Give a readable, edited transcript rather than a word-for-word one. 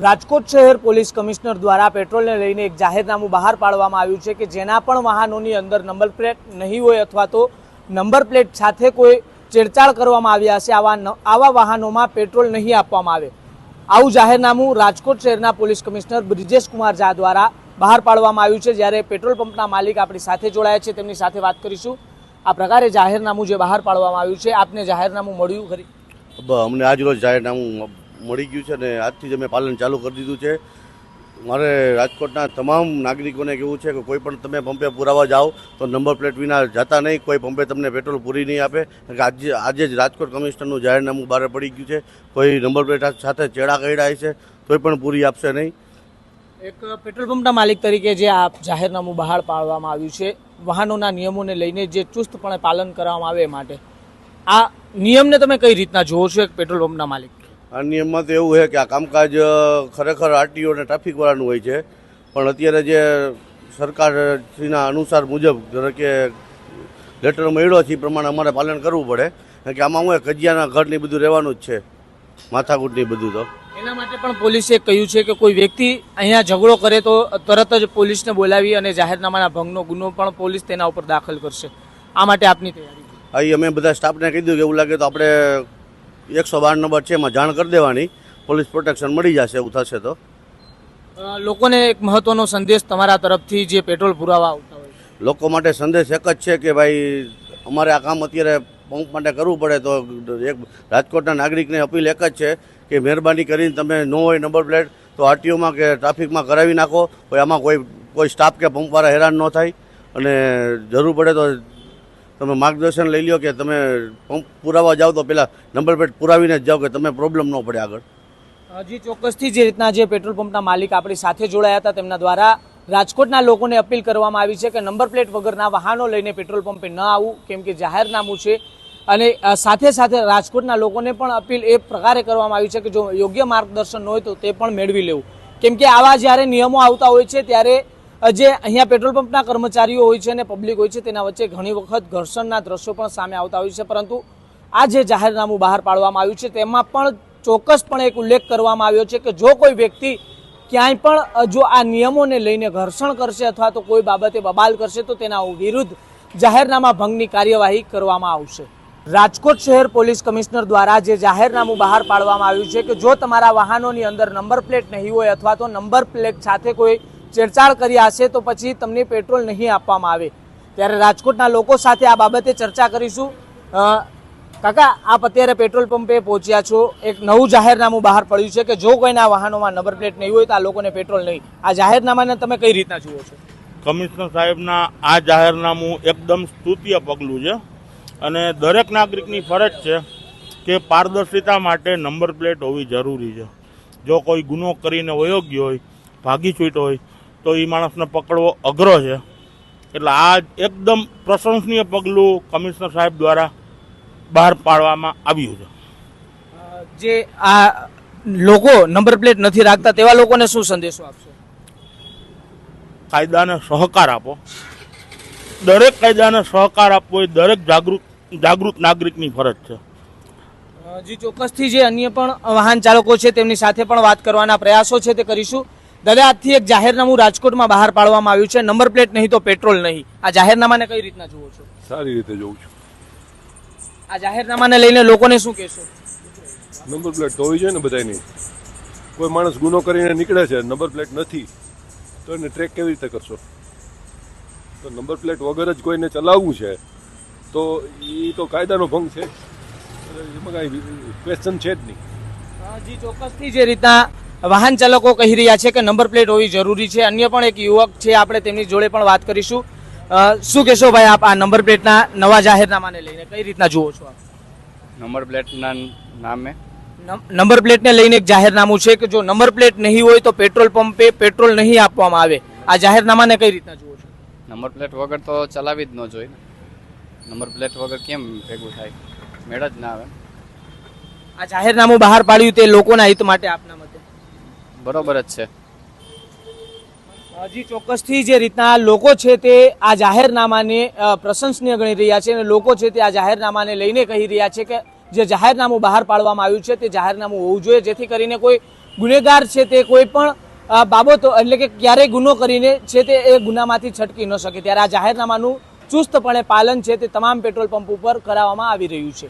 રાજકોટ શહેર police commissioner દ્વારા પેટ્રોલને લઈને એક જાહેરનામું બહાર પાડવામાં આવ્યું છે કે જેના પણ વાહનોની અંદર નંબર પ્લેટ નહીં હોય અથવા તો નંબર પ્લેટ સાથે કોઈ છેડછાડ કરવામાં આવ્યા હશે આવા વાહનોમાં પેટ્રોલ નહીં આપવામાં આવે। આવું જાહેરનામું રાજકોટ શહેરના પોલીસ કમિશનર બ્રિજેશ કુમાર ઝા દ્વારા બહાર પાડવામાં આવ્યું છે। જ્યારે પેટ્રોલ પંપના માલિક આપણી સાથે જોડાયા છે, તેમની સાથે વાત કરીશું। આ પ્રકારે જાહેરનામું જે બહાર પાડવામાં આવ્યું છે, આપને જાહેરનામું મળ્યું ખરી? અમને આજ રોજ જાહેરનામું મળી ગયું છે ને આજથી જ અમે પાલન ચાલુ કરી દીધું છે। મારે રાજકોટના તમામ નાગરિકોને કહેવું છે કે કોઈ પણ તમે પંપે પુરાવા જાઓ તો નંબર પ્લેટ વિના જતા નહીં। કોઈ પંપે તમને પેટ્રોલ પૂરી નહીં આપે, કારણ કે આજે જ રાજકોટ કમિશનરનું જાહેરનામું બહાર પડી ગયું છે। કોઈ નંબર પ્લેટ સાથે ચેડા કર્યા છે તોય પણ પૂરી આપશે નહીં। એક પેટ્રોલ પંપના માલિક તરીકે જે આ જાહેરનામું બહાર પાડવામાં આવ્યું છે, વાહનોના નિયમોને લઈને જે ચુસ્તપણે પાલન કરવામાં આવે એ માટે, આ નિયમને તમે કઈ રીતના જોવો છો? એક પેટ્રોલ પંપના માલિક, આ નિયમમાં તો એવું છે કે આ કામકાજ ખરેખર આરટીઓ અને ટ્રાફિકવાળાનું હોય છે, પણ અત્યારે જે સરકારશ્રીના અનુસાર મુજબ કે લેટર મળ્યો છે એ પ્રમાણે અમારે પાલન કરવું પડે, કારણ કે આમાં હું કજિયાના ઘરની બધું રહેવાનું જ છે, માથાકૂટની બધું। તો એના માટે પણ પોલીસે કહ્યું છે કે કોઈ વ્યક્તિ અહીંયા ઝઘડો કરે તો તરત જ પોલીસને બોલાવી અને જાહેરનામાના ભંગનો ગુનો પણ પોલીસ તેના ઉપર દાખલ કરશે। આ માટે આપની તૈયારી? અહીં અમે બધા સ્ટાફને કહી દીધું કે એવું લાગે તો આપણે 112 નંબર છે એમાં જાણ કરી દેવાની, પોલીસ પ્રોટેક્શન મળી જશે એવું થશે તો। લોકોને એક મહત્વનો સંદેશ તમારા તરફથી જે પેટ્રોલ પુરાવા આવતા હોય, લોકો માટે સંદેશ એક જ છે કે ભાઈ અમારે આ કામ અત્યારે પંપ માટે કરવું પડે તો એક રાજકોટના નાગરિકને અપીલ એક જ છે કે મહેરબાની કરીને તમે ન હોય નંબર પ્લેટ તો આરટીઓમાં કે ટ્રાફિકમાં કરાવી નાખો। આમાં કોઈ સ્ટાફ કે પંપવાળા હેરાન ન થાય, અને જરૂર પડે તો તમે માર્ગદર્શન લઈ લો કે તમે પંપ પુરાવા જાઓ તો પહેલાં નંબર પ્લેટ પુરાવીને જ જાઓ કે તમે પ્રોબ્લેમ ન પડે આગળ। હજી ચોક્કસથી જે રીતના જે પેટ્રોલ પંપના માલિક આપણી સાથે જોડાયા હતા, તેમના દ્વારા રાજકોટના લોકોને અપીલ કરવામાં આવી છે કે નંબર પ્લેટ વગરના વાહનો લઈને પેટ્રોલ પંપે ન આવવું, કેમ કે જાહેરનામું છે। અને સાથે સાથે રાજકોટના લોકોને પણ અપીલ એ પ્રકારે કરવામાં આવી છે કે જો યોગ્ય માર્ગદર્શન હોય તો તે પણ મેળવી લેવું, કેમ કે આવા જ્યારે નિયમો આવતા હોય છે ત્યારે જે અહીંયા પેટ્રોલ પંપના કર્મચારીઓ હોય છે અને પબ્લિક હોય છે તેના વચ્ચે ઘણી વખત ઘર્ષણના દ્રશ્યો પણ સામે આવતા હોય છે। પરંતુ આ જે જાહેરનામું બહાર પાડવામાં આવ્યું છે તેમાં પણ ચોક્કસપણે એક ઉલ્લેખ કરવામાં આવ્યો છે કે જો કોઈ વ્યક્તિ ક્યાંય પણ જો આ નિયમોને લઈને ઘર્ષણ કરશે અથવા તો કોઈ બાબતે બબાલ કરશે તો તેના વિરુદ્ધ જાહેરનામા ભંગની કાર્યવાહી કરવામાં આવશે। રાજકોટ શહેર પોલીસ કમિશનર દ્વારા જે જાહેરનામું બહાર પાડવામાં આવ્યું છે કે જો તમારા વાહનોની અંદર નંબર પ્લેટ નહીં હોય અથવા તો નંબર પ્લેટ સાથે કોઈ છેડછાડ કર્યા હશે તો પછી તમને પેટ્રોલ નહીં આપવામાં આવે। ત્યારે રાજકોટના લોકો સાથે આ બાબતે ચર્ચા કરીશું। કાકા, આપ અત્યારે પેટ્રોલ પંપે પહોંચ્યા છો, એક નવું જાહેરનામું બહાર પડ્યું છે કે જો કોઈના વાહનોમાં નંબર પ્લેટ નહીં હોય તો આ લોકોને પેટ્રોલ નહીં, આ જાહેરનામાને તમે કઈ રીતના જુઓ છો? કમિશનર સાહેબના આ જાહેરનામું એકદમ સ્તુત્ય પગલું છે, અને દરેક નાગરિકની ફરજ છે કે પારદર્શિતા માટે નંબર પ્લેટ હોવી જરૂરી છે। જો કોઈ ગુનો કરીને વયો ગયો હોય, ભાગી છૂટ્યો હોય તો એ માણસને પકડવો અઘરો છે, એટલે આ એકદમ પ્રશંસનીય પગલું કમિશનર સાહેબ દ્વારા બહાર પાડવામાં આવ્યું છે। જે આ લોકો નંબર પ્લેટ નથી રાખતા તેવા લોકોને શું સંદેશો આપશો? કાયદાને સહકાર આપો, દરેક કાયદાને સહકાર આપવો એ દરેક જાગૃત નાગરિકની ફરજ છે। જી ચોક્કસથી જે અન્ય પણ વાહન ચાલકો છે તેમની સાથે પણ વાત કરવાના પ્રયાસો છે તે કરીશું। દાદા, આજથી એક જાહેરનામું રાજકોટમાં બહાર પાડવામાં આવ્યું છે, નંબર પ્લેટ નહીં તો પેટ્રોલ નહીં, આ જાહેરનામાને કઈ રીતના જુઓ છો? સારી રીતે જોઉં છું। આ જાહેરનામાને લઈને લોકોને શું કહેશો? નંબર પ્લેટ તો હોવી જોઈએ ને બધાની। કોઈ માણસ ગુનો કરીને નીકળે છે, નંબર પ્લેટ નથી તો એને ટ્રેક કેવી રીતે કરશો? તો નંબર પ્લેટ વગર જ કોઈને ચલાવવું છે તો એ તો કાયદાનો ભંગ છે, એમાં કાંઈ ક્વેશ્ચન છે જ નહીં। જી ચોક્કસથી જે રીતના વાહન ચાલકો કહી રહ્યા છે કે નંબર પ્લેટ હોવી જરૂરી છે। અન્ય પણ એક યુવક છે, આપણે તેમની જોડે પણ વાત કરીશું। શું કહેશો ભાઈ આપ આ નંબર પ્લેટના નવા જાહેરનામાને લઈને કઈ રીતના જુઓ છો આપ? નંબર પ્લેટના નામે નંબર પ્લેટને લઈને એક જાહેરનામું છે કે જો નંબર પ્લેટ નહીં હોય તો પેટ્રોલ પંપે પેટ્રોલ નહીં આપવામાં આવે, આ જાહેરનામાને કઈ રીતના જુઓ છો? નંબર પ્લેટ વગર તો ચલાવી જ ન જોઈએ ને, નંબર પ્લેટ વગર કેમ ભેગું થાય, મેળ જ ના આવે। આ જાહેરનામું બહાર પાડ્યું તે લોકોના હિત માટે આપના મતે બરોબર જ છે? હજી ચોક્કસથી જે રીતના લોકો છે તે આ જાહેરનામાને પ્રશંસનીય ગણી રહ્યા છે અને લોકો છે તે આ જાહેરનામાને લઈને કહી રહ્યા છે કે જે જાહેરનામું બહાર પાડવામાં આવ્યું છે તે જાહેરનામું હોવું જોઈએ, જેથી કરીને કોઈ ગુનેગાર છે તે કોઈ પણ બાબતો એટલે કે ક્યારેય ગુનો કરીને છે તે એ ગુનામાંથી છટકી ન શકે, ત્યારે આ જાહેરનામાનું ચુસ્તપણે પાલન છે તે તમામ પેટ્રોલ પંપ ઉપર કરાવવામાં આવી રહ્યું છે.